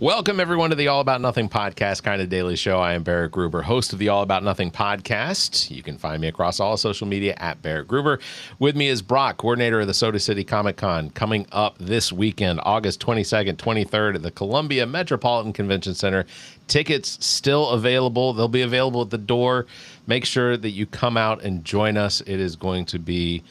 Welcome, everyone, to the All About Nothing podcast, kind of daily show. I am Barrett Gruber, host of the All About Nothing podcast. You can find me across all social media at Barrett Gruber. With me is Brock, coordinator of the Soda City Comic Con, coming up this weekend, August 22nd, 23rd at the Columbia Metropolitan Convention Center. Tickets still available. They'll be available at the door. Make sure that you come out and join us. It is going to be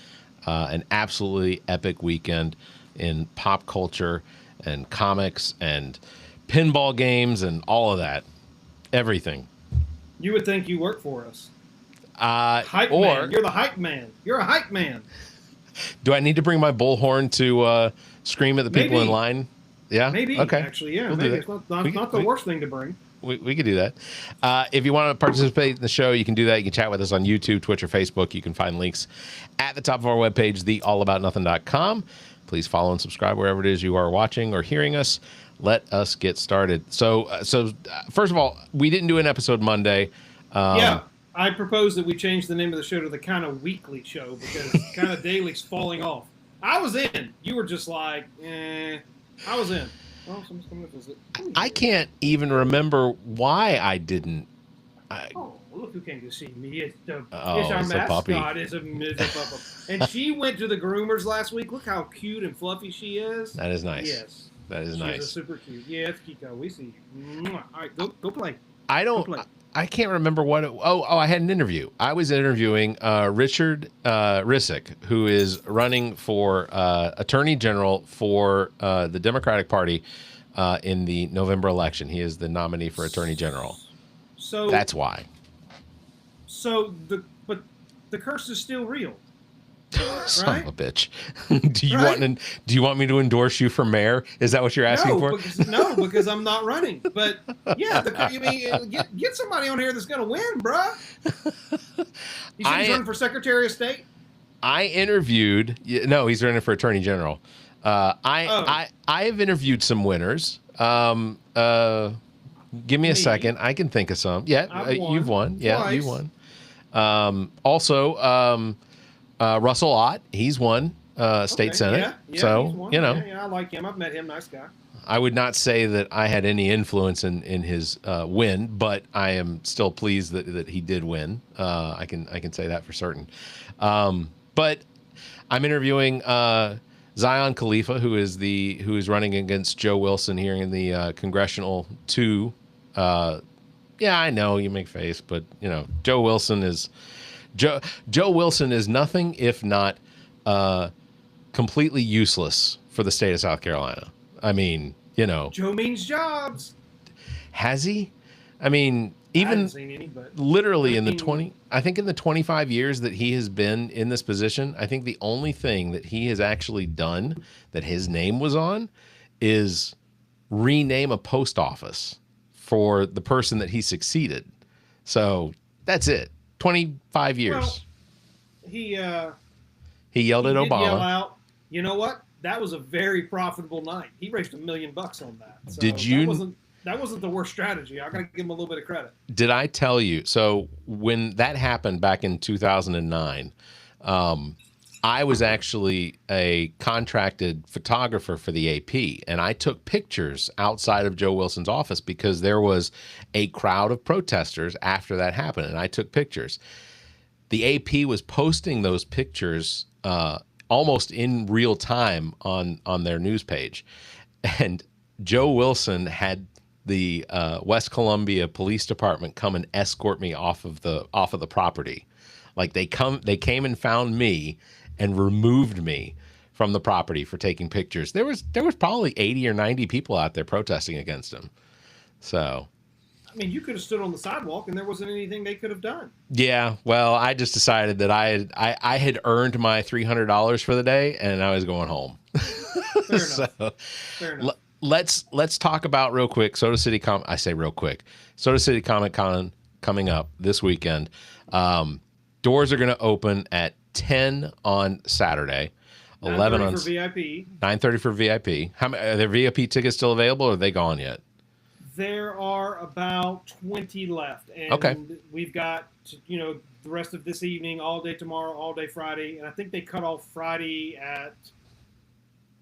an absolutely epic weekend in pop culture and comics and pinball games and all of that. Everything. You would think you work for us. Hype man. You're the hype man. You're a hype man. Do I need to bring my bullhorn to scream at the people in line? Yeah? Maybe. Okay. Actually, yeah. Maybe. It's not the worst thing to bring. We could do that. If you want to participate in the show, you can do that. You can chat with us on YouTube, Twitch, or Facebook. You can find links at the top of our webpage, theallaboutnothing.com. Please follow and subscribe wherever it is you are watching or hearing us. Let us get started. So first of all, we didn't do an episode Monday. Yeah, I propose that we change the name of the show to the Kind of Weekly Show because Kind of Daily's falling off. I was in. You were just like, I was in. Well, someone's coming to visit. I can't even remember why I didn't. Look who came to see me. It's our mascot. It's a puppy. And she went to the groomers last week. Look how cute and fluffy she is. That is nice. Yes. That is nice. She's super cute. Yeah, it's Kiko. We see you. All right, go play. I can't remember what I had an interview. I was interviewing Richard Rissick, who is running for Attorney General for the Democratic Party in the November election. He is the nominee for Attorney General. So that's why. So but the curse is still real. Son of a bitch. Do you want me to endorse you for mayor? Is that what you're asking for? Because I'm not running. But yeah, get somebody on here that's going to win, bruh. He's running for Secretary of State. I interviewed. No, he's running for Attorney General. I have interviewed some winners. Give me a second. I can think of some. Yeah, you've won. Twice. Yeah, you won. Also. Russell Ott, he's won state senate. Yeah, so Yeah, I like him. I've met him. Nice guy. I would not say that I had any influence in his win, but I am still pleased that he did win. I can say that for certain. But I'm interviewing Zion Khalifa, who is running against Joe Wilson here in the congressional 2. Yeah, I know you make face, but Joe Wilson is. Joe Wilson is nothing if not completely useless for the state of South Carolina. I mean, Joe means jobs. Has he? I mean, even I haven't seen any, but literally in the 25 years that he has been in this position, I think the only thing that he has actually done that his name was on is rename a post office for the person that he succeeded. So that's it. 25 years. Well, he yelled at Obama. Yell out. You know what? That was a very profitable night. He raised $1 million on that. So that wasn't the worst strategy. I got to give him a little bit of credit. Did I tell you? So when that happened back in 2009, I was actually a contracted photographer for the AP, and I took pictures outside of Joe Wilson's office because there was a crowd of protesters after that happened, and I took pictures. The AP was posting those pictures almost in real time on their news page, and Joe Wilson had the West Columbia Police Department come and escort me off of the property. Like they came and found me and removed me from the property for taking pictures. There was probably 80 or 90 people out there protesting against him. So, I mean, you could have stood on the sidewalk and there wasn't anything they could have done. Yeah, well, I just decided that I had earned my $300 for the day and I was going home. Fair enough. Fair enough. Let's talk about real quick Soda City Soda City Comic Con coming up this weekend. Doors are going to open at 10 on Saturday, 11 on for VIP, 9:30 for VIP. Are there VIP tickets still available, or are they gone yet? There are about 20 left, and okay. We've got the rest of this evening, all day tomorrow, all day Friday, and I think they cut off Friday at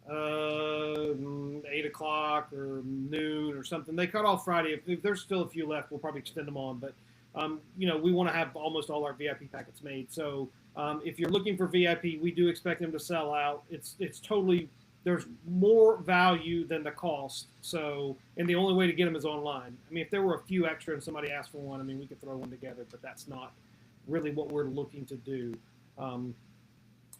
8 o'clock or noon or something. They cut off Friday. If there's still a few left, we'll probably extend them on. But we want to have almost all our VIP packets made. So if you're looking for VIP, we do expect them to sell out. It's totally, there's more value than the cost. So, and the only way to get them is online. I mean, if there were a few extra and somebody asked for one, I mean, we could throw one together, but that's not really what we're looking to do.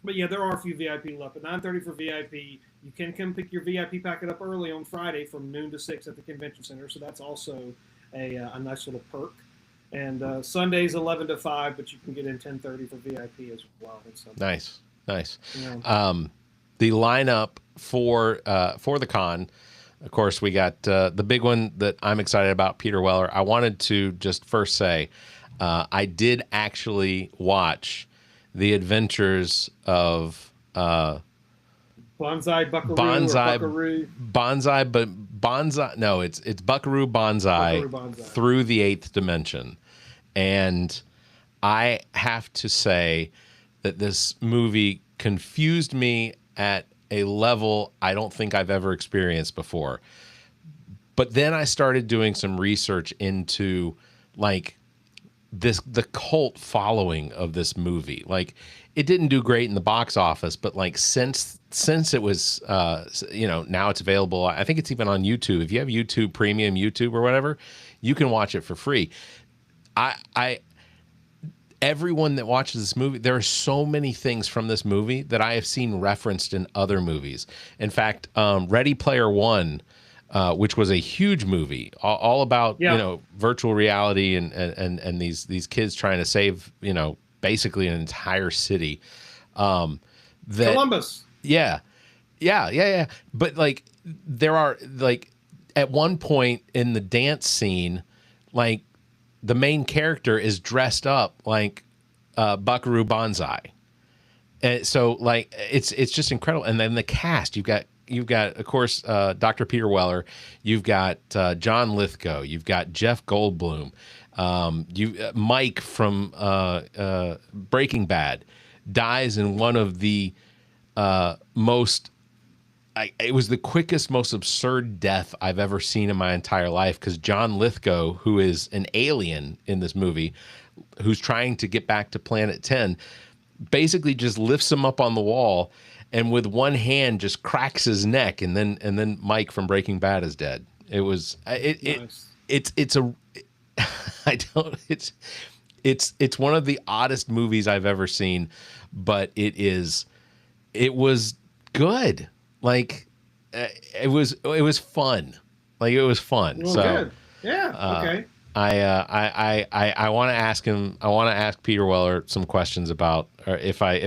But yeah, there are a few VIP left. At 9:30 for VIP, you can come pick your VIP packet up early on Friday from noon to 6 at the convention center. So that's also a nice little perk. And Sundays 11 to 5, but you can get in 10:30 for VIP as well. Nice. Yeah. The lineup for the con, of course, we got the big one that I'm excited about, Peter Weller. I wanted to just first say I did actually watch The Adventures of Banzai, Buckaroo. No, it's Buckaroo Banzai, through the eighth dimension. And I have to say that this movie confused me at a level I don't think I've ever experienced before. But then I started doing some research into like the cult following of this movie. Like, it didn't do great in the box office, but like since it was now it's available. I think it's even on YouTube. If you have YouTube Premium, YouTube or whatever, you can watch it for free. Everyone that watches this movie, there are so many things from this movie that I have seen referenced in other movies. In fact, Ready Player One, which was a huge movie, all about virtual reality and these kids trying to save basically an entire city. Columbus. Yeah. But like there are like at one point in the dance scene, like the main character is dressed up like Buckaroo Banzai. And so like it's just incredible. And then the cast, you've got of course Dr. Peter Weller, you've got John Lithgow, you've got Jeff Goldblum, Mike from Breaking Bad dies in one of the it was the quickest, most absurd death I've ever seen in my entire life, because John Lithgow, who is an alien in this movie, who's trying to get back to Planet 10, basically just lifts him up on the wall and with one hand just cracks his neck, and then Mike from Breaking Bad is dead. It was nice. It's one of the oddest movies I've ever seen, but it was good. Like it was fun. Like it was fun. Well, so good. Yeah. Okay. I want to ask him. I want to ask Peter Weller some questions about, or if I,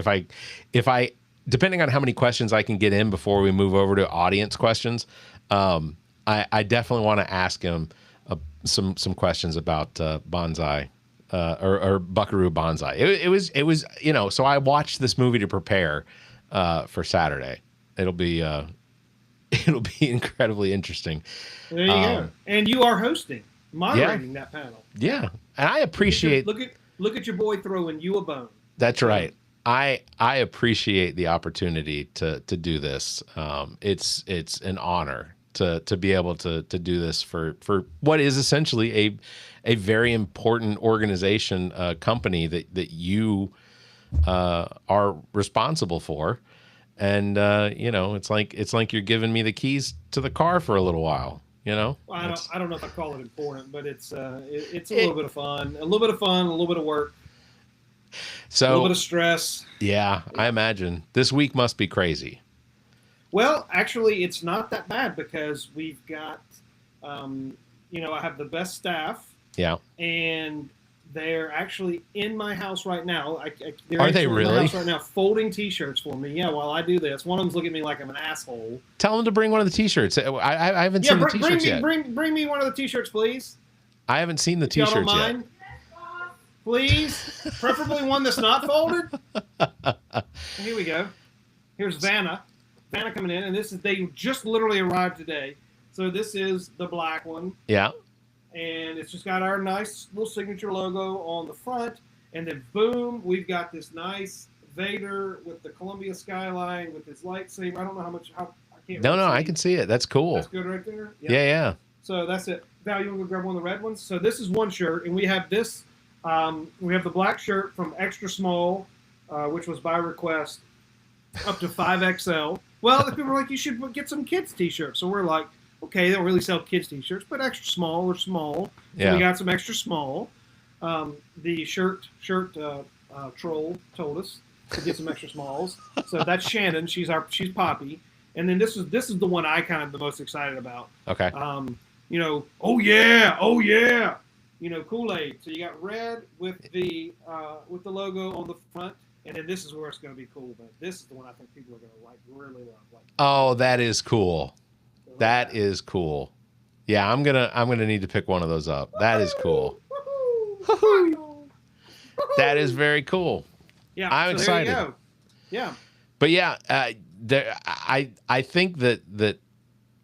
depending on how many questions I can get in before we move over to audience questions, I definitely want to ask him some questions about Banzai, or Buckaroo Banzai. It was So I watched this movie to prepare for Saturday. It'll be incredibly interesting. There you go. And you are moderating that panel. Yeah, and I appreciate. Look at your boy throwing you a bone. That's right. I appreciate the opportunity to do this. It's an honor to be able to do this for what is essentially a very important organization, company that you are responsible for. And it's like you're giving me the keys to the car for a little while. Well, I don't know if I call it important, but it's a little bit of fun, a little bit of work, so a little bit of stress. Yeah, I imagine this week must be crazy. Well, actually, it's not that bad because we've got, I have the best staff. Yeah, and they're actually in my house right now. Are they really? In my house right now, folding T-shirts for me. Yeah, while I do this, one of them's looking at me like I'm an asshole. Tell them to bring one of the T-shirts. I haven't seen the T-shirts yet. Bring me one of the T-shirts, please. I haven't seen the T-shirts y'all don't mind? Yet. Please, preferably one that's not folded. Here we go. Here's Vanna coming in, and they just literally arrived today. So this is the black one. Yeah. And it's just got our nice little signature logo on the front. And then, boom, we've got this nice Vader with the Columbia skyline with his lightsaber. I don't know how Can't No, really I see. can see it. That's cool. That's good right there. Yeah. So that's it. Val, you want to grab one of the red ones? So this is one shirt, and we have this. We have the black shirt from extra small, which was by request, up to 5XL. Well, people were like, you should get some kids t-shirts. So we're like, okay, they don't really sell kids t-shirts, but extra small or small. So Yeah. we got some extra small. The shirt troll told us to get some extra smalls. So that's Shannon. She's Poppy. And then this is the one I kind of the most excited about. Okay. Oh yeah. Kool-Aid. So you got red with the logo on the front, and then this is where it's going to be cool. But this is the one I think people are going to really love. Oh, that is cool. That is cool. Yeah, I'm gonna need to pick one of those up. That is cool. That is very cool. Yeah, I'm excited. There you go. Yeah. But yeah, I think that.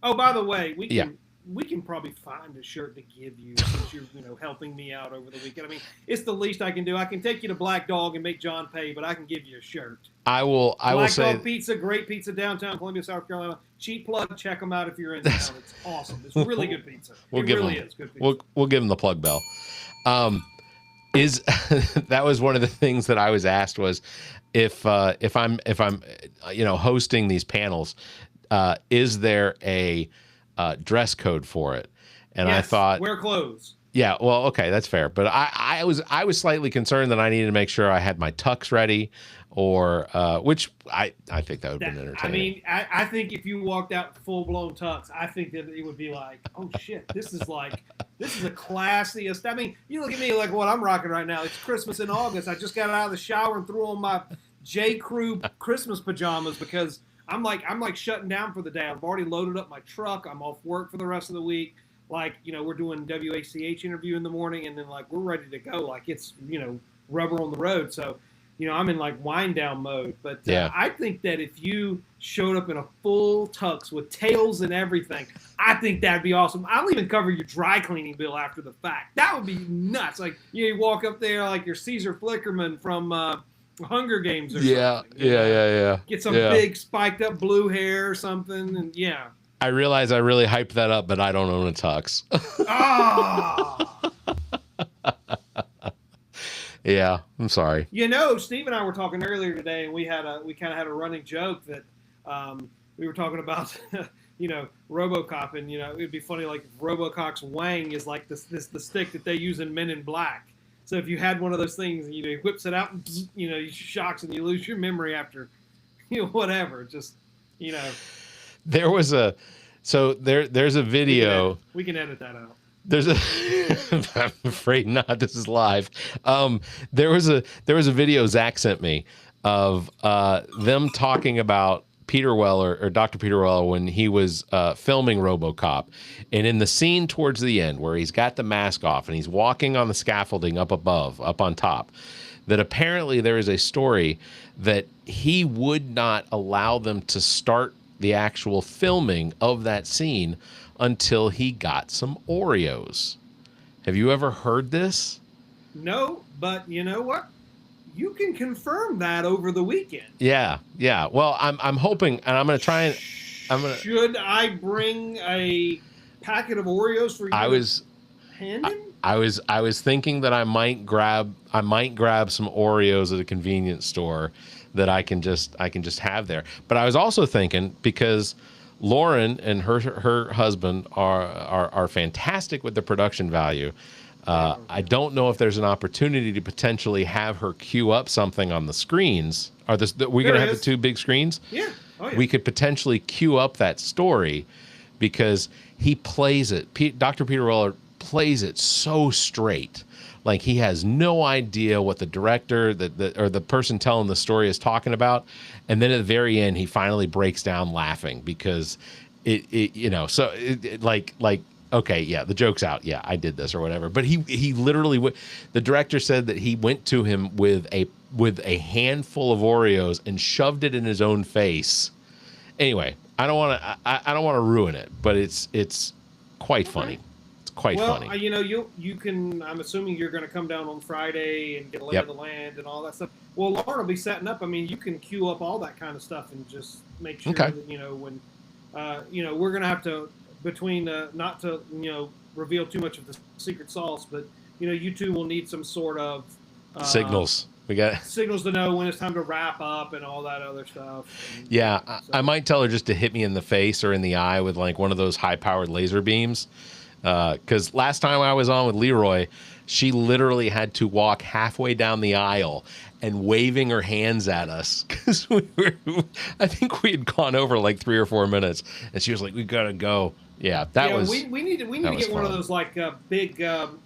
Oh, by the way, we can probably find a shirt to give you since you're helping me out over the weekend. I mean, it's the least I can do. I can take you to Black Dog and make John pay, but I can give you a shirt. I will say Black Dog Pizza, great pizza downtown Columbia, South Carolina. Cheap plug. Check them out if you're in town. It's awesome. It's really good pizza. It really is good pizza. We'll give them the plug bell. Is that was one of the things that I was asked was if I'm hosting these panels, is there a dress code for it? And yes, I thought, wear clothes. Yeah, well, okay, that's fair. But I was slightly concerned that I needed to make sure I had my tux ready, or which I think that would have been entertaining. I mean, I think if you walked out full blown tux, I think that it would be like, oh shit, this is the classiest. I mean, you look at me like what I'm rocking right now. It's Christmas in August. I just got out of the shower and threw on my J. Crew Christmas pajamas because I'm like shutting down for the day. I've already loaded up my truck. I'm off work for the rest of the week. Like, we're doing WACH interview in the morning, and then like we're ready to go. Like it's rubber on the road. So I'm in like wind down mode. But I think that if you showed up in a full tux with tails and everything, I think that'd be awesome. I'll even cover your dry cleaning bill after the fact. That would be nuts. Like you walk up there like you're Caesar Flickerman from Hunger Games or something. Yeah. Get some big spiked up blue hair or something, and I realize I really hyped that up, but I don't own a tux. Yeah, I'm sorry. Steve and I were talking earlier today, and we kind of had a running joke that we were talking about, Robocop, and it'd be funny like if Robocop's wang is like the stick that they use in Men in Black. So if you had one of those things, he whips it out, and you shocks and you lose your memory after, whatever. Just There was there's a video. We can edit that out. I'm afraid not. This is live. There was a video Zach sent me of them talking about Peter Weller or Dr. Peter Weller when he was filming RoboCop, and in the scene towards the end where he's got the mask off and he's walking on the scaffolding up on top, that apparently there is a story that he would not allow them to start the actual filming of that scene until he got some Oreos. Have you ever heard this? No, but you know what? You can confirm that over the weekend. Yeah. Well, I'm hoping, and I'm going to try and Should I bring a packet of Oreos for you? I was thinking that I might grab some Oreos at a convenience store that I can just have there. But I was also thinking, because Lauren and her husband are fantastic with the production value. I don't know if there's an opportunity to potentially have her queue up something on the screens. Are we going to have the two big screens? Yeah. Oh, yeah. We could potentially queue up that story because he plays it. Dr. Peter Weller plays it so straight. Like he has no idea what the director or the person telling the story is talking about. And then at the very end, he finally breaks down laughing because okay, yeah, the joke's out. Yeah, I did this or whatever. But he literally the director said that he went to him with a handful of Oreos and shoved it in his own face. Anyway, I don't want to ruin it, but it's quite funny. Quite funny. Well, you can. I'm assuming you're going to come down on Friday and get a lay of the land and all that stuff. Well, Lauren will be setting up. I mean, you can queue up all that kind of stuff and just make sure that when we're going to have to, between not to, reveal too much of the secret sauce, but, you two will need some sort of signals. We got signals to know when it's time to wrap up and all that other stuff. And, yeah, I might tell her just to hit me in the face or in the eye with like one of those high-powered laser beams. Because last time I was on with Leroy, she literally had to walk halfway down the aisle and waving her hands at us because I think we had gone over like 3 or 4 minutes, and she was like, "We gotta go." Yeah, we need to get one of those like big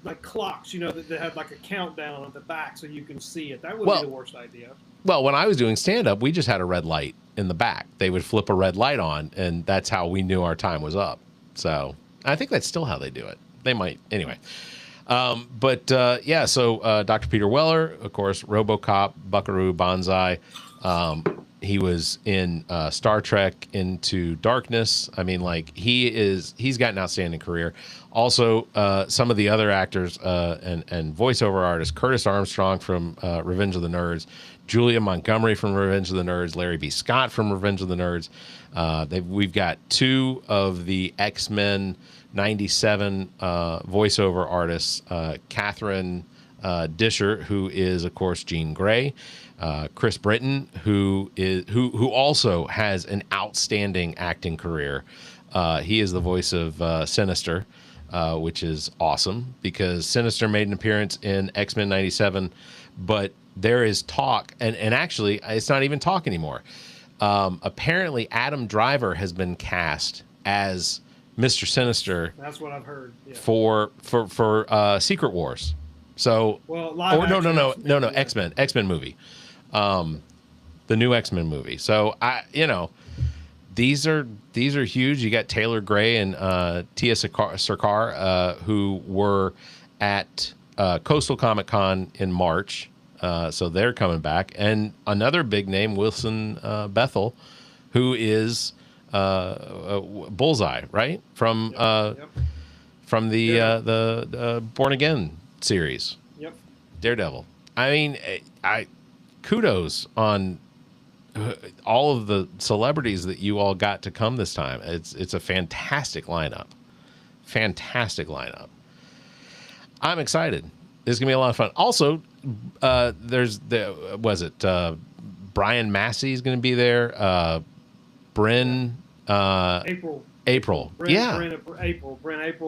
like clocks, that had like a countdown at the back so you can see it. That would be the worst idea. Well, when I was doing stand-up, we just had a red light in the back. They would flip a red light on, and that's how we knew our time was up. So I think that's still how they do it. They might anyway. So Dr. Peter Weller, of course, Robocop, Buckaroo Banzai. He was in Star Trek Into Darkness. I mean, like he's got an outstanding career. Also, some of the other actors and voiceover artists, Curtis Armstrong from Revenge of the Nerds, Julia Montgomery from Revenge of the Nerds, Larry B. Scott from Revenge of the Nerds. We've got 2 of the X-Men 97 voiceover artists, Catherine Disher, who is, of course, Jean Grey. Chris Britton, who also has an outstanding acting career. He is the voice of Sinister, which is awesome because Sinister made an appearance in X-Men 97, but there is talk, and actually it's not even talk anymore. Apparently Adam Driver has been cast as Mr. Sinister. That's what I've heard. Yeah. For Secret Wars. So X-Men movie. The new X-Men movie. So these are huge. You got Taylor Gray and Tia Sarkar, who were at Coastal Comic Con in March. So they're coming back, and another big name, Wilson Bethel, who is Bullseye, right? From the Born Again series. Yep. Daredevil. I mean, kudos on all of the celebrities that you all got to come this time. It's a fantastic lineup. Fantastic lineup. I'm excited. This is gonna be a lot of fun. Also, Brian Massey is gonna be there. Bryn April. Bryn April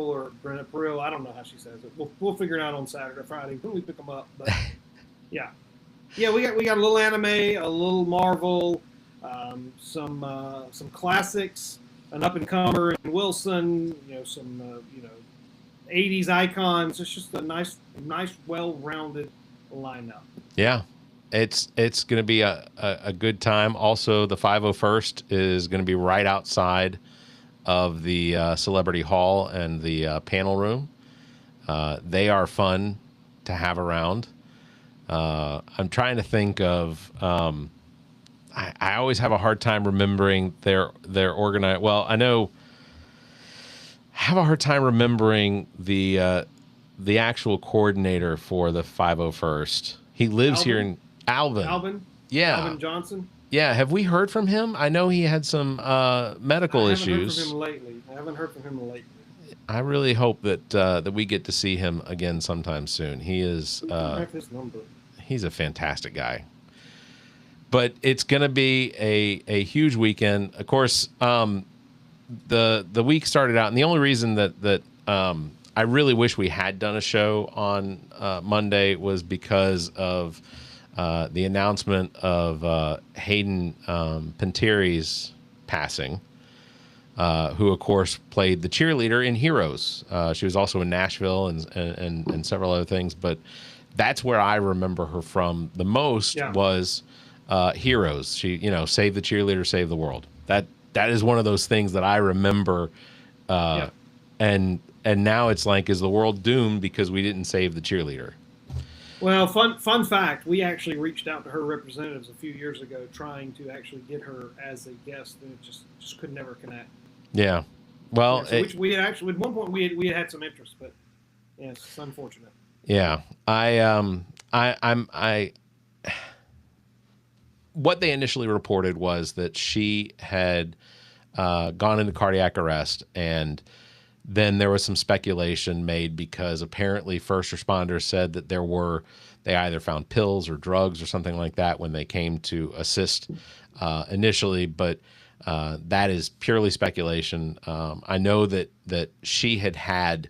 or Bryn April. I don't know how she says it. We'll figure it out on Saturday or Friday when we pick them up. But yeah, we got a little anime, a little Marvel, some classics, an up and comer in Wilson. Some 80s icons. It's just a nice, well-rounded lineup. Yeah. It's going to be a good time. Also, the 501st is going to be right outside of the Celebrity Hall and the panel room. They are fun to have around. I'm trying to think of. I always have a hard time remembering their organized. Well, I know. I have a hard time remembering the actual coordinator for the 501st. He lives here in Alvin. Yeah. Alvin Johnson. Yeah. Have we heard from him? I know he had some medical issues. I haven't heard from him lately. I really hope that we get to see him again sometime soon. He is. His number. He's a fantastic guy. But it's going to be a huge weekend. Of course, the week started out, and the only reason that I really wish we had done a show on Monday was because of the announcement of Hayden Pinteri's passing, who of course played the cheerleader in Heroes. She was also in Nashville and several other things, but that's where I remember her from the most. Was Heroes. She, save the cheerleader, save the world. That is one of those things that I remember. And now it's like, is the world doomed because we didn't save the cheerleader? Well, fun fact, we actually reached out to her representatives a few years ago trying to actually get her as a guest, and it just could never connect. Yeah. Well, which we had actually, at one point we had some interest, but yeah, it's unfortunate. Yeah. What they initially reported was that she had gone into cardiac arrest. And then there was some speculation made because apparently first responders said that they either found pills or drugs or something like that when they came to assist initially, but that is purely speculation. I know that she had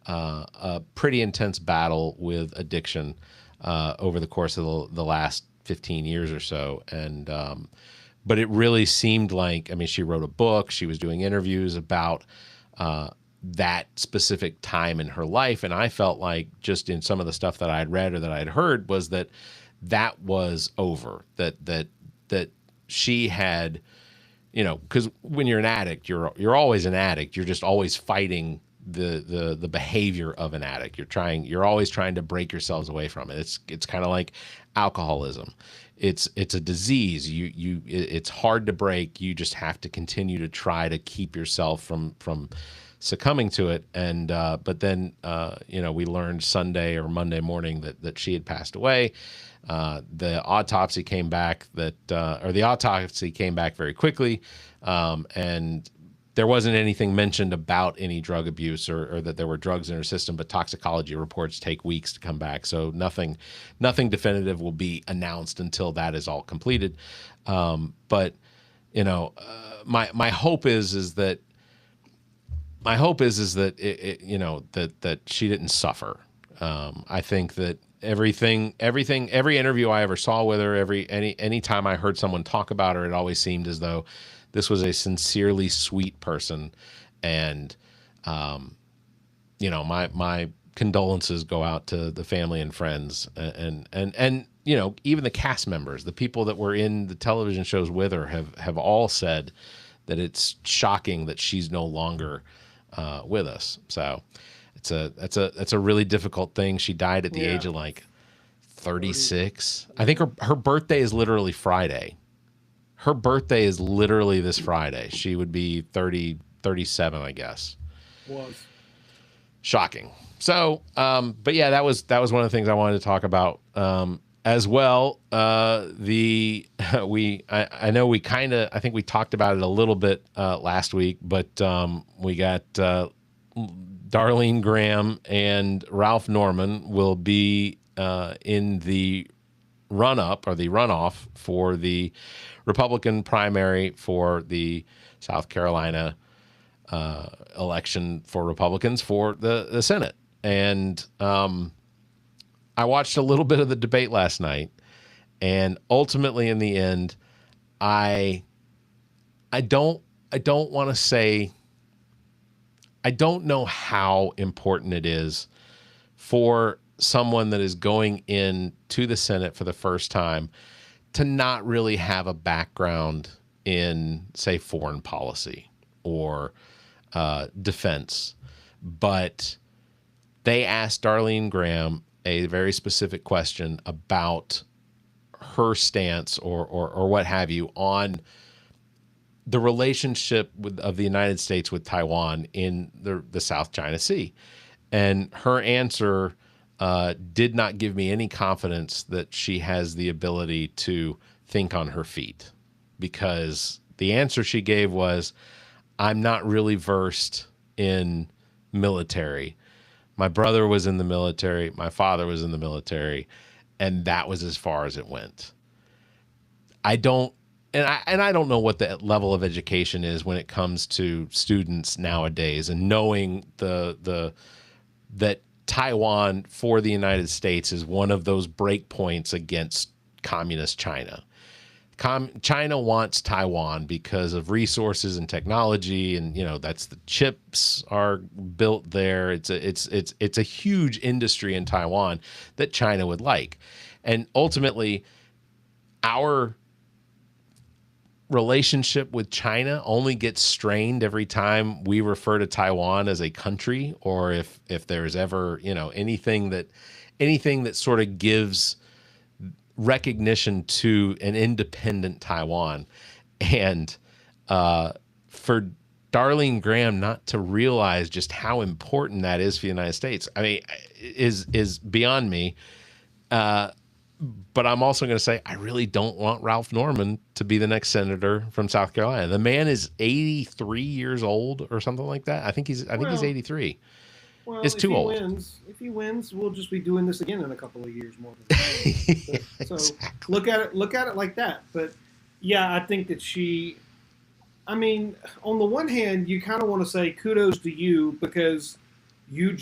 a pretty intense battle with addiction over the course of the last 15 years or so, and but it really seemed like, I mean, she wrote a book, she was doing interviews about that specific time in her life, and I felt like just in some of the stuff that I had read or that I had heard was that was over, that she had, you know, because when you're an addict, you're always an addict. You're just always fighting the behavior of an addict. You're always trying to break yourselves away from it. It's kind of like alcoholism. It's a disease. It's hard to break. You just have to continue to try to keep yourself from succumbing to it. And but then you know, we learned Sunday or Monday morning that she had passed away. The autopsy came back very quickly, and there wasn't anything mentioned about any drug abuse or that there were drugs in her system, but toxicology reports take weeks to come back. So nothing definitive will be announced until that is all completed. But you know, my hope is that it, you know, that she didn't suffer. I think that every interview I ever saw with her, any time I heard someone talk about her, it always seemed as though this was a sincerely sweet person. And, you know, my condolences go out to the family and friends and, you know, even the cast members, the people that were in the television shows with her have all said that it's shocking that she's no longer with us. So that's a really difficult thing. She died at the age of like 36. I think her birthday is literally Friday. Her birthday is literally this Friday. She would be 37, I guess. Was shocking. So, but yeah, that was one of the things I wanted to talk about as well. I know we I think we talked about it a little bit last week, but we got Darlene Graham and Ralph Norman will be in the run-up or the runoff for the Republican primary for the South Carolina election for Republicans for the Senate. And I watched a little bit of the debate last night, and ultimately in the end, I don't want to say, I don't know how important it is for someone that is going in to the Senate for the first time to not really have a background in, say, foreign policy or defense. But they asked Darlene Graham a very specific question about her stance or what have you on the relationship of the United States with Taiwan in the South China Sea. And her answer did not give me any confidence that she has the ability to think on her feet, because the answer she gave was, I'm not really versed in military. My brother was in the military. My father was in the military. And that was as far as it went. I don't know what the level of education is when it comes to students nowadays, and knowing that Taiwan for the United States is one of those breakpoints against communist China. China wants Taiwan because of resources and technology, and you know, that's the chips are built there. It's a huge industry in Taiwan that China would like, and ultimately, our relationship with China only gets strained every time we refer to Taiwan as a country, or if there's ever, you know, anything that sort of gives recognition to an independent Taiwan. And for Darlene Graham not to realize just how important that is for the United States, I mean, is beyond me. But I'm also going to say I really don't want Ralph Norman to be the next senator from South Carolina. The man is 83 years old or something like that. I think he's 83. Well, It's too old. If he wins, we'll just be doing this again in a couple of years more. So Exactly. look at it like that. But yeah, I think that she. I mean, on the one hand, you kind of want to say kudos to you because you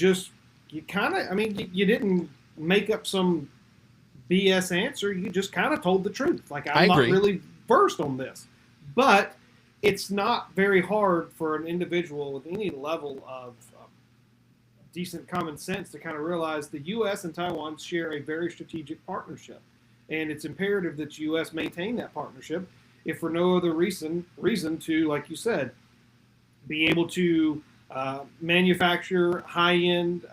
kind of. I mean, you didn't make up some BS answer. You just kind of told the truth. Like, I'm not really versed on this, but it's not very hard for an individual with any level of decent common sense to kind of realize the U.S. and Taiwan share a very strategic partnership, and it's imperative that the U.S. maintain that partnership, if for no other reason to, like you said, be able to manufacture high-end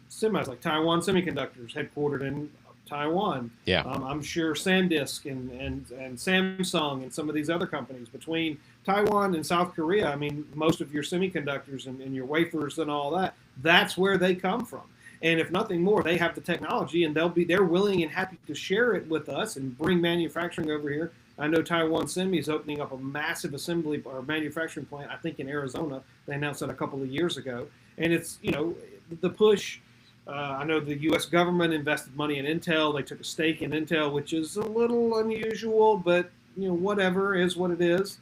semis, like Taiwan Semiconductors, headquartered in Taiwan. Yeah. I'm sure SanDisk and Samsung and some of these other companies between Taiwan and South Korea. I mean, most of your semiconductors and your wafers and all that, that's where they come from. And if nothing more, they have the technology, and they're willing and happy to share it with us and bring manufacturing over here. I know Taiwan Semi is opening up a massive assembly or manufacturing plant, I think in Arizona. They announced that a couple of years ago. And it's, the push. I know the U.S. government invested money in Intel. They took a stake in Intel, which is a little unusual, but whatever is what it is.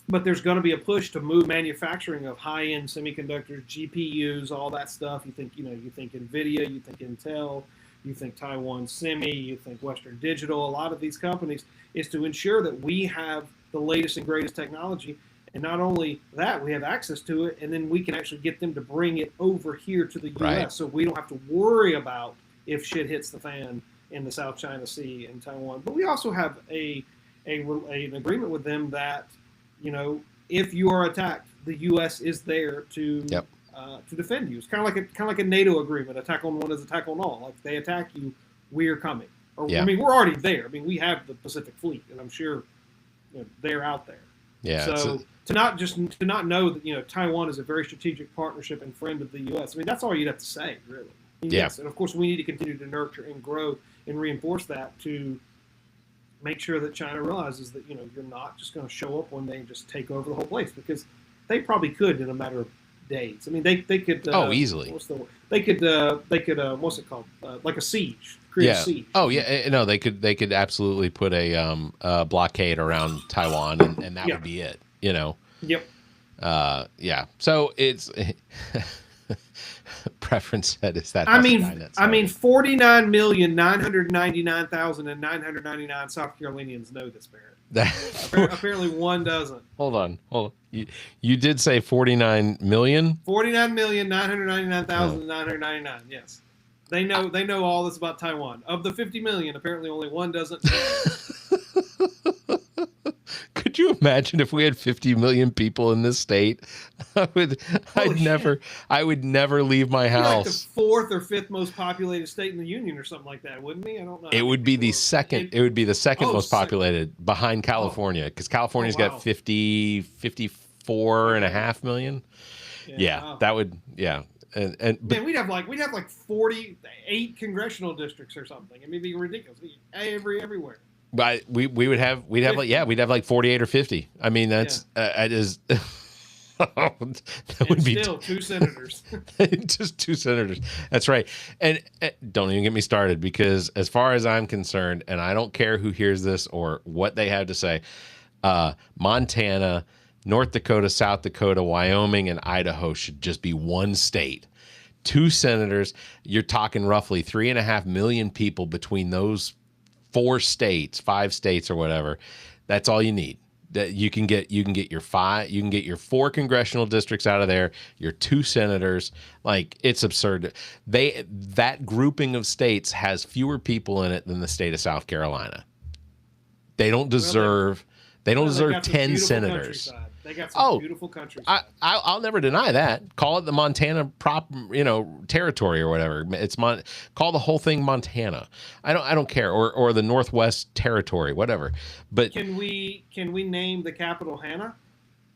But there's going to be a push to move manufacturing of high-end semiconductors, GPUs, all that stuff. You think NVIDIA, you think Intel, you think Taiwan Semi, you think Western Digital. A lot of these companies is to ensure that we have the latest and greatest technology. And not only that, we have access to it, and then we can actually get them to bring it over here to the U.S. Right. So we don't have to worry about if shit hits the fan in the South China Sea and Taiwan. But we also have an agreement with them that, if you are attacked, the U.S. is there to defend you. It's kind of like a NATO agreement. Attack on one is attack on all. Like, they attack you, we're coming. I mean, we're already there. I mean, we have the Pacific Fleet, and I'm sure they're out there. Yeah. So to not know that Taiwan is a very strategic partnership and friend of the U.S. I mean, that's all you'd have to say, really. Yes, and of course we need to continue to nurture and grow and reinforce that to make sure that China realizes that you're not just going to show up one day and just take over the whole place, because they probably could in a matter of days. I mean, they could easily. They could what's it called, like a siege. Create a siege. Oh yeah, no, they could absolutely put a blockade around Taiwan, and that would be it. Yep. Yeah. So it's preference said is that. I mean, 49,999,999 South Carolinians know this, Barrett. Apparently, one doesn't. Hold on. You did say 49 million. 49,999,999. Yes, they know all this about Taiwan. Of the 50 million, apparently only one doesn't know. Could you imagine if we had 50 million people in this state? I would never leave my house. Like the fourth or fifth most populated state in the union, or something like that, wouldn't we? I don't know. It would be the second. It would be the second most populated, behind California, because California's got 54.5 million. Yeah, that would. Yeah. And man, we'd have like 48 congressional districts or something. I mean, it'd be ridiculous. Everywhere. But we'd have like 48 or 50. I mean, that's it is. That would be still two senators. Just two senators. That's right. And don't even get me started, because as far as I'm concerned, and I don't care who hears this or what they have to say, Montana, North Dakota, South Dakota, Wyoming, and Idaho should just be one state. Two senators. You're talking roughly 3.5 million people between those 5 states or whatever. That's all you need. That you can get your 4 congressional districts out of there, your 2 senators. Like, it's absurd. That grouping of states has fewer people in it than the state of South Carolina. They don't deserve 10 senators. They got some beautiful countryside. I'll never deny that. Call it the Montana territory or whatever. Call the whole thing Montana. I don't care, or the Northwest Territory, whatever. But can we name the capital Hannah?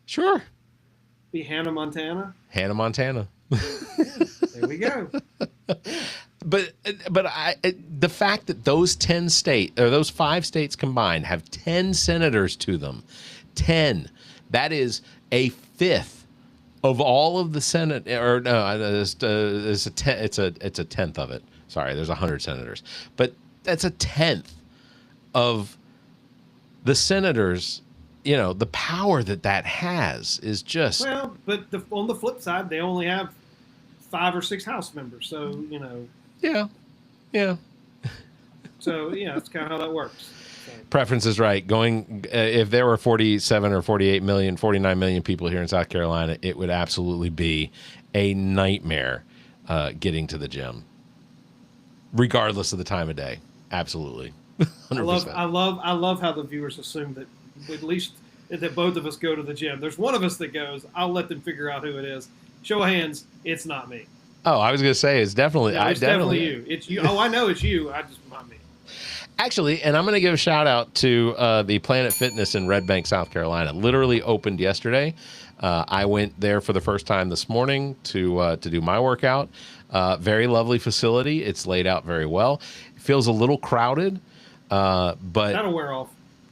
Sure. Be Hannah, Montana. Hannah, Montana. There we go. but the fact that those 5 states combined have 10 senators to them, 10, that is a fifth of all of the Senate, or no, it's a tenth of it. Sorry, there's 100 senators, but that's a tenth of the senators. You know, the power that has is just... Well, but on the flip side, they only have 5 or 6 House members, so you know. Yeah. So yeah, that's kind of how that works. So. Preference is right. If there were 47 or 48 million, 49 million people here in South Carolina, it would absolutely be a nightmare getting to the gym, regardless of the time of day. Absolutely. 100%. I love how the viewers assume that at least that both of us go to the gym. There's one of us that goes. I'll let them figure out who it is. Show of hands. It's not me. Oh, I was going to say it's definitely. No, it's definitely you. It's you. Oh, I know it's you. I just not me. Actually, and I'm going to give a shout out to the Planet Fitness in Red Bank, South Carolina. Literally opened yesterday. I went there for the first time this morning to do my workout. Very lovely facility. It's laid out very well. It feels a little crowded, but that'll wear off.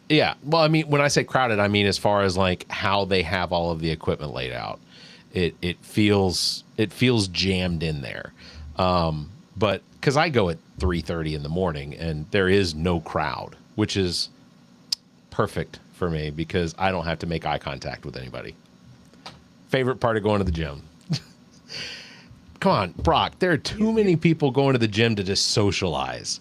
Yeah. Well, I mean, when I say crowded, I mean as far as like how they have all of the equipment laid out. It feels jammed in there. But because I go at 3:30 in the morning and there is no crowd, which is perfect for me because I don't have to make eye contact with anybody. Favorite part of going to the gym. Come on, Brock, there are too many people going to the gym to just socialize.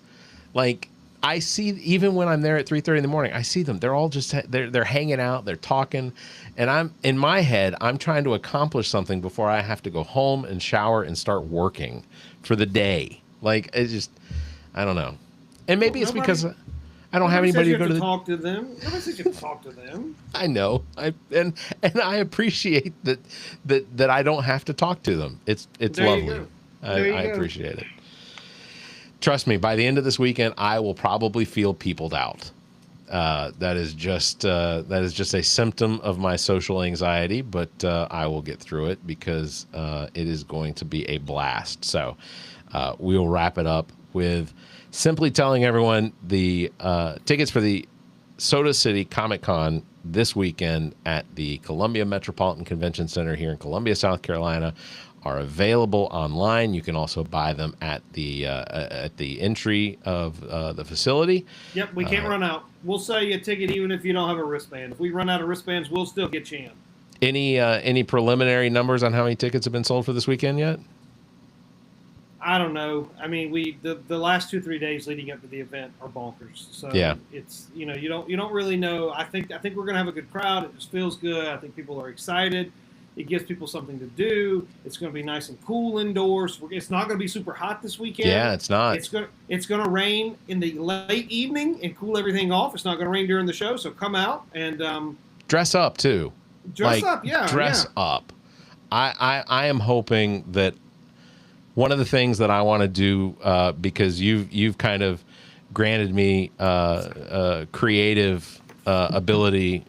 Like, I see, even when I'm there at 3:30 in the morning, I see them. They're all just, they're hanging out, they're talking. And I'm, in my head, I'm trying to accomplish something before I have to go home and shower and start working for the day. Like, it's just, I don't know. And maybe it's because I don't have anybody to go to talk to them. Nobody says you have to talk to them. I know. And I appreciate that I don't have to talk to them. It's lovely. I appreciate it. Trust me, by the end of this weekend, I will probably feel peopled out. That is just a symptom of my social anxiety, but I will get through it because it is going to be a blast. So we will wrap it up with simply telling everyone the tickets for the Soda City Comic Con this weekend at the Columbia Metropolitan Convention Center here in Columbia, South Carolina, are available online. You can also buy them at the entry of the facility. Yep, we can't run out. We'll sell you a ticket even if you don't have a wristband. If we run out of wristbands, we'll still get you in. Any preliminary numbers on how many tickets have been sold for this weekend yet? I don't know. I mean, the last 2-3 days leading up to the event are bonkers. So yeah, it's you don't really know. I think we're gonna have a good crowd. It just feels good. I think people are excited. It gives people something to do. It's going to be nice and cool indoors. It's not going to be super hot this weekend. Yeah, it's not. It's going to rain in the late evening and cool everything off. It's not going to rain during the show, so come out and dress up too. Dress up, yeah. Dress up. I am hoping that one of the things that I want to do because you've kind of granted me creative ability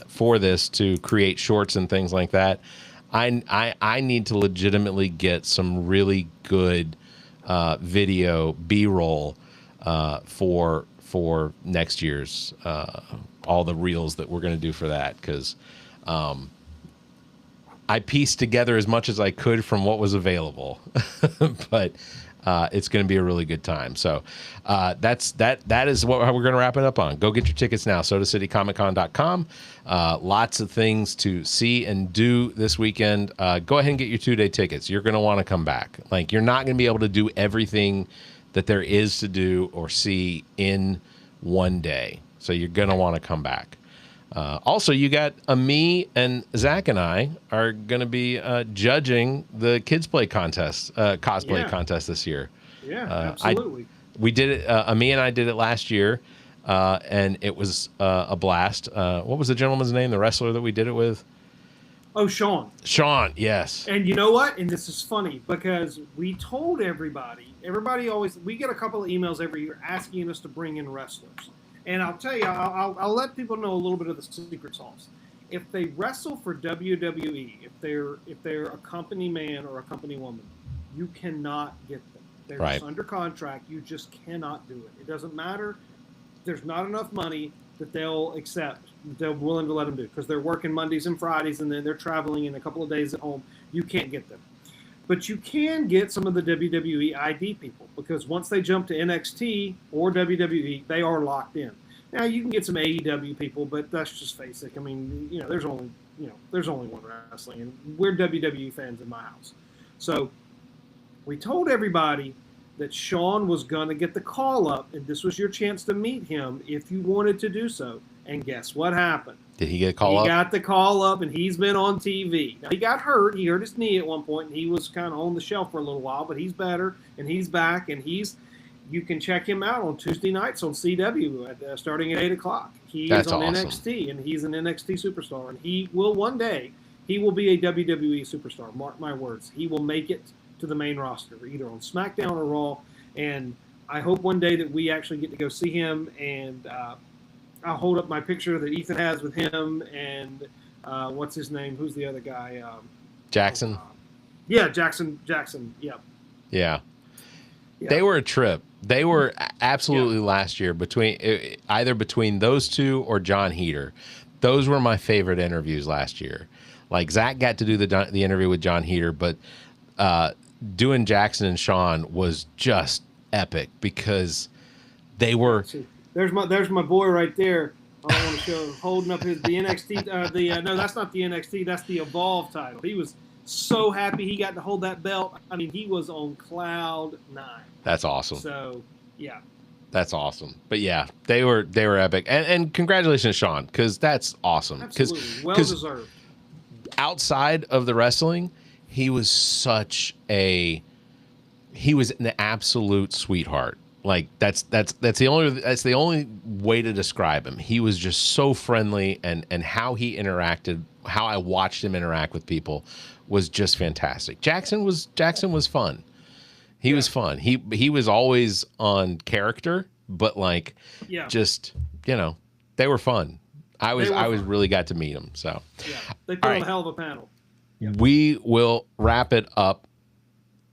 for this to create shorts and things like that. I need to legitimately get some really good video B-roll for next year's all the reels that we're going to do for that, because I pieced together as much as I could from what was available, but it's going to be a really good time. So that is what we're going to wrap it up on. Go get your tickets now, sodacitycomiccon.com. Lots of things to see and do this weekend. Go ahead and get your 2-day tickets. You're going to want to come back. Like, you're not going to be able to do everything that there is to do or see in one day. So you're going to want to come back. Also, you got me and Zach and I are going to be judging the Kids Play contest, cosplay contest this year. Yeah, absolutely. We did it. Ami and I did it last year, and it was a blast. What was the gentleman's name? The wrestler that we did it with? Oh, Sean. Sean, yes. And you know what? And this is funny because we told everybody. We get a couple of emails every year asking us to bring in wrestlers. And I'll tell you, I'll let people know a little bit of the secret sauce. If they wrestle for WWE, if they're a company man or a company woman, you cannot get them. They're Right. just under contract. You just cannot do it. It doesn't matter. There's not enough money that they'll accept, they're willing to let them do, because they're working Mondays and Fridays, and then they're traveling in a couple of days at home. You can't get them. But you can get some of the WWE ID people, because once they jump to NXT or WWE, they are locked in. Now you can get some AEW people, but that's just basic. I mean, there's only one wrestling, and we're WWE fans in my house. So we told everybody that Sean was going to get the call up, and this was your chance to meet him if you wanted to do so. And guess what happened? Did he get a call up? He got the call up, and he's been on TV. Now, he got hurt. He hurt his knee at one point, and he was kind of on the shelf for a little while, but he's better, and he's back, and you can check him out on Tuesday nights on CW starting at 8 o'clock. That's is on awesome. NXT, and he's an NXT superstar, and he will one day, he will be a WWE superstar. Mark my words. He will make it to the main roster, either on SmackDown or Raw, and I hope one day that we actually get to go see him, and I'll hold up my picture that Ethan has with him, and what's his name? Who's the other guy? Jackson? Yeah, Jackson, yep. Yeah. They were a trip. They were absolutely last year, either between those two or John Heater. Those were my favorite interviews last year. Like, Zach got to do the interview with John Heater, but doing Jackson and Sean was just epic, because they were. There's my boy right there. I want to show holding up the NXT. No, that's not the NXT. That's the Evolve title. He was so happy he got to hold that belt. I mean, he was on cloud 9. That's awesome. So yeah. That's awesome. But yeah, they were epic. And congratulations, Sean, because that's awesome. Absolutely. Well deserved. Outside of the wrestling, he was an absolute sweetheart. Like that's the only way to describe him. He was just so friendly, and how he interacted, how I watched him interact with people was just fantastic. Jackson was fun. He was fun. He was always on character, but just they were fun. I really got to meet him. So they put on a hell of a panel. Yep. We will wrap it up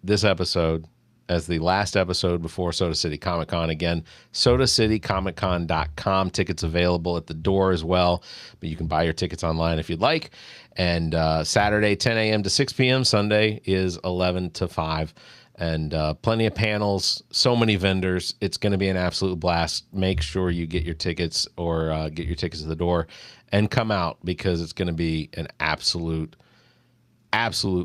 this episode as the last episode before Soda City Comic Con. Again, sodacitycomiccon.com. Tickets available at the door as well, but you can buy your tickets online if you'd like. And Saturday, 10 a.m. to 6 p.m. Sunday is 11 to 5. And plenty of panels, so many vendors. It's going to be an absolute blast. Make sure you get your tickets, or get your tickets at the door and come out, because it's going to be an absolute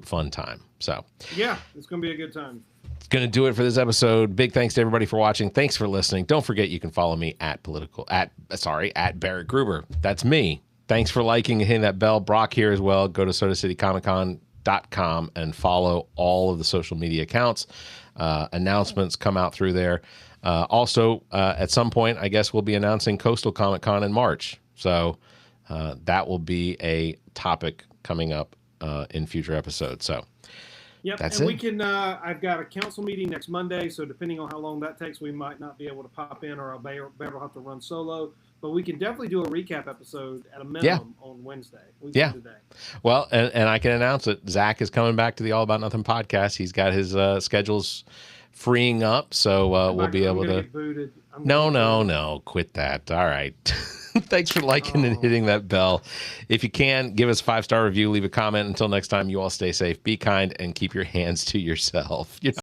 fun time. So yeah, it's going to be a good time. It's going to do it for this episode. Big thanks to everybody for watching. Thanks for listening. Don't forget, you can follow me at Barrett Gruber. That's me. Thanks for liking and hitting that bell. Brock here as well. Go to sodacitycomiccon.com and follow all of the social media accounts. Announcements come out through there. Also, at some point, I guess we'll be announcing Coastal Comic Con in March. So that will be a topic coming up in future episodes. So yep, that's and it. we can. I've got a council meeting next Monday, so depending on how long that takes, we might not be able to pop in, or Bear will have to run solo. But we can definitely do a recap episode at a minimum on Wednesday. We can today. Well, and I can announce it. Zach is coming back to the All About Nothing podcast. He's got his schedules freeing up, so we'll be able to. Get booted. No, quit that. All right. Thanks for liking and hitting that bell. If you can, give us a 5-star review, leave a comment. Until next time, you all stay safe, be kind, and keep your hands to yourself.